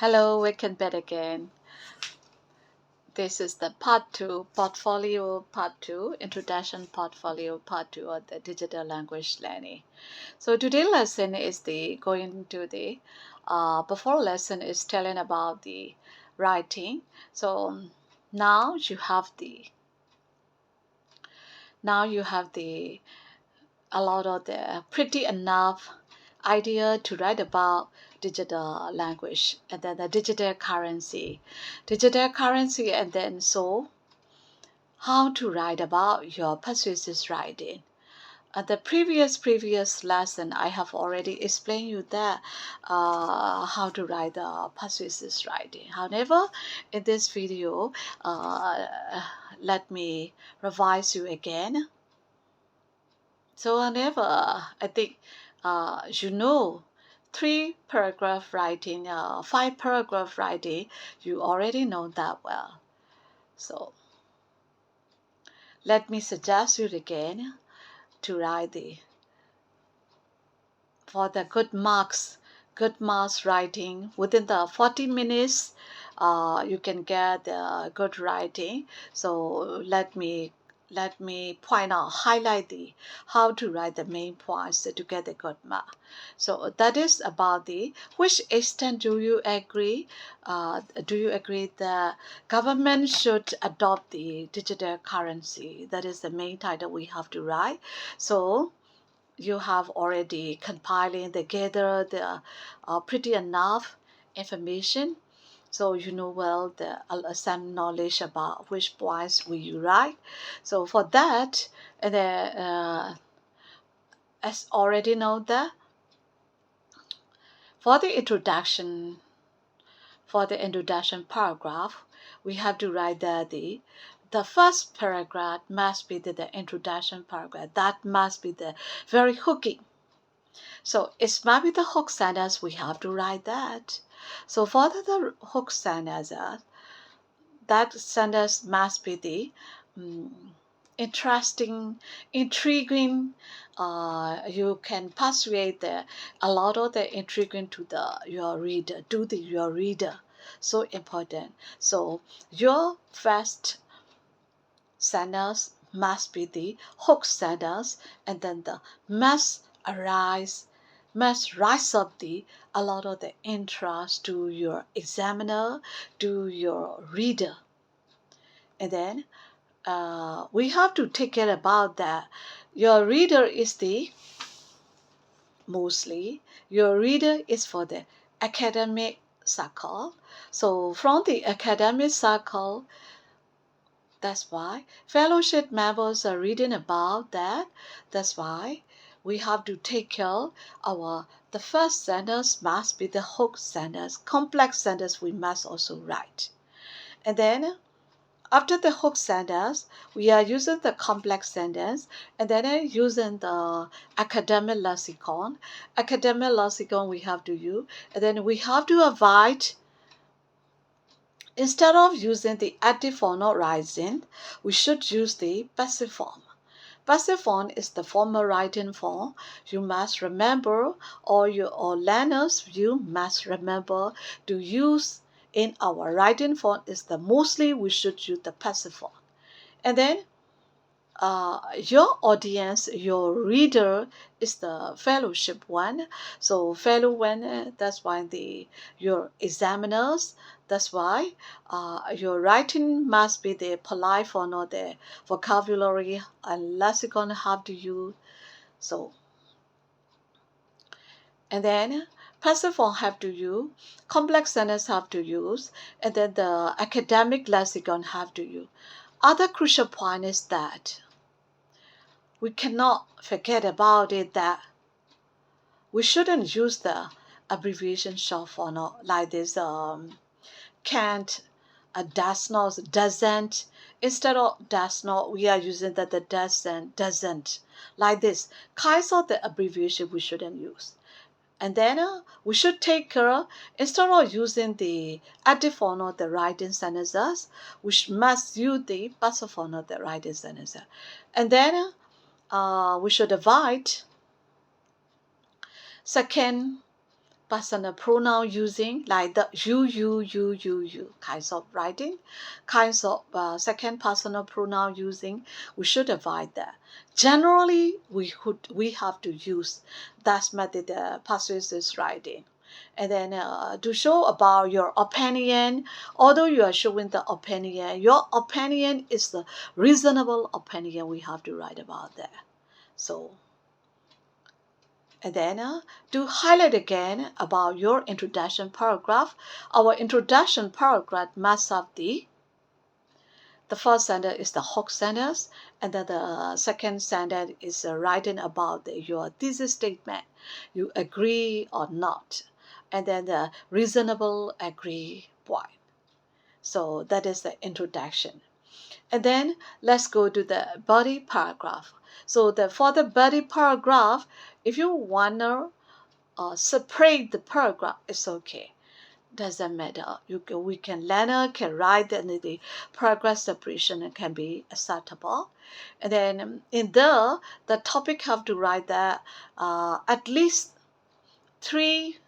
Hello, welcome back again. This is the part 2, portfolio part 2, introduction portfolio part 2 of the digital language learning. So today's lesson is before lesson is telling about the writing. So now you have a lot of the pretty enough idea to write about digital language and then the digital currency and then so how to write about your persuasive writing. The previous lesson I have already explained you that how to write the persuasive writing. However, in this video let me revise you again. So however, I think three paragraph writing, five paragraph writing, you already know that well. So let me suggest you again to write for the good marks writing within the 40 minutes. You can get the good writing. So let me point out, highlight the how to write the main points to get the good mark. So that is about the which extent do you agree? Do you agree that government should adopt the digital currency? That is the main title we have to write. So you have already compiling together the pretty enough information, so you know well the some knowledge about which points will you write. So for that, as already know that for the introduction paragraph, we have to write that the first paragraph must be the introduction paragraph. That must be the very hooking. So it might be the hook sentence, we have to write that. So for the hook sentence, that sentence must be the interesting, intriguing. You can persuade a lot of the intriguing to your reader. So important. So your first sentence must be the hook sentence, and then the must rise up a lot of the interest to your examiner, to your reader. And then we have to take care about that. Your reader is your reader is for the academic circle. So from the academic circle, that's why fellowship members are reading about that. That's why we have to take care the first sentence must be the hook sentence. Complex sentence we must also write. And then after the hook sentence, we are using the complex sentence, and then using the academic lexicon. Academic lexicon we have to use, and then we have to avoid. Instead of using the active form or rising, we should use the passive form. Passive form is the formal writing form. You must remember, or learners, you must remember to use in our writing form is the mostly we should use the passive form. And then your audience, your reader is the fellowship one. So fellow one, that's why your examiners, that's why your writing must be the polite form or the vocabulary and lexicon have to use. So and then passive form have to use, complex sentence have to use, and then the academic lexicon have to use. Other crucial point is that we cannot forget about it that we shouldn't use the abbreviation short form like this can't, does not, doesn't. Instead of does not, we are using the doesn't. Like this kinds of the abbreviation we shouldn't use. And then we should take care, instead of using the active form of the writing sentences, we must use the passive form of the writing sentences. And then we should avoid second personal pronoun using, like the you kinds of writing, kinds of second personal pronoun using, we should avoid that. Generally, we have to use that method, persuasive writing. And then to show about your opinion, although you are showing the opinion, your opinion is the reasonable opinion, we have to write about that. So, and then to highlight again about your introduction paragraph, our introduction paragraph must have the first sentence is the hook sentence, and then the second sentence is writing about your thesis statement. You agree or not, and then the reasonable agree point. So that is the introduction. And then let's go to the body paragraph. So for the body paragraph, if you wanna separate the paragraph, it's okay. Doesn't matter. We can learn, can write, and the paragraph separation can be acceptable. And then in the topic have to write that at least three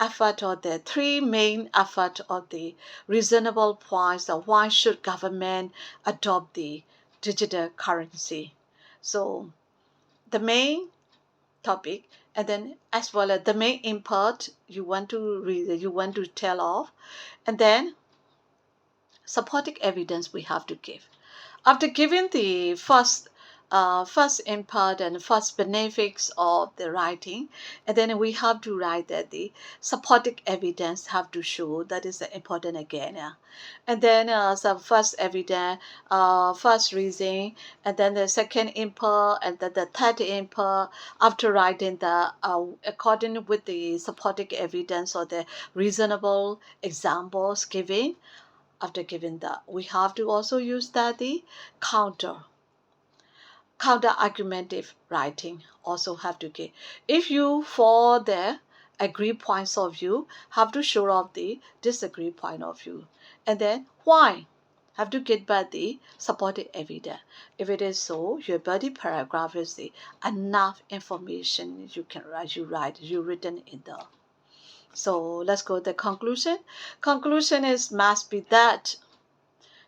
effort, or the three main effort of the reasonable points of why should government adopt the digital currency. So the main topic, and then as well as the main import you want to read, you want to tell of, and then supporting evidence we have to give. After giving the first import and first benefits of the writing, and then we have to write that the supporting evidence have to show, that is important again. And then some first evidence, first reason, and then the second import, and then the third import. After writing the according with the supporting evidence or the reasonable examples given, after giving that, we have to also use that the counter argumentative writing also have to give. If you for the agree points of view, have to show off the disagree point of view, and then why have to get by the supporting evidence. If it is so, your body paragraph is the enough information you can write, you written in the. So let's go to the conclusion. Conclusion is must be that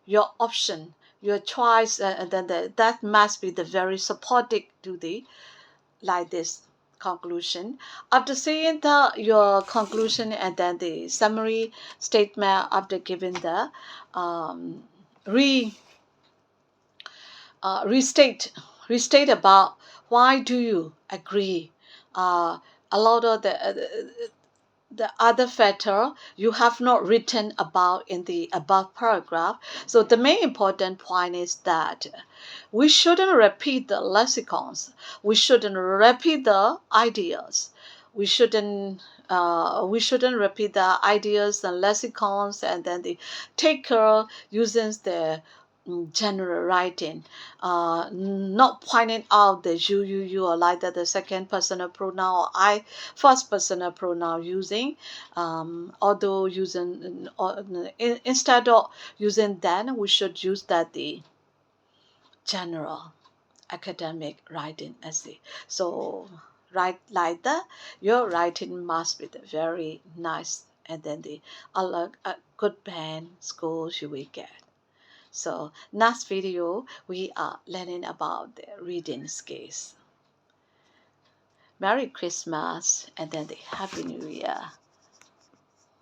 your option, your choice, and then that must be the very supportive to the like this conclusion. After saying your conclusion and then the summary statement, after giving the um, re restate about why do you agree, a lot of the other factor you have not written about in the above paragraph. So the main important point is that we shouldn't repeat the lexicons. We shouldn't repeat the ideas. We shouldn't repeat the ideas and lexicons, and then the taker uses the general writing, not pointing out the you, or like that the second personal pronoun or I first personal pronoun using, although using instead of using then, we should use that the general academic writing essay. So write like that. Your writing must be the very nice, and then the a good band scores you will get. So next video, we are learning about the reading skills. Merry Christmas and then the Happy New Year.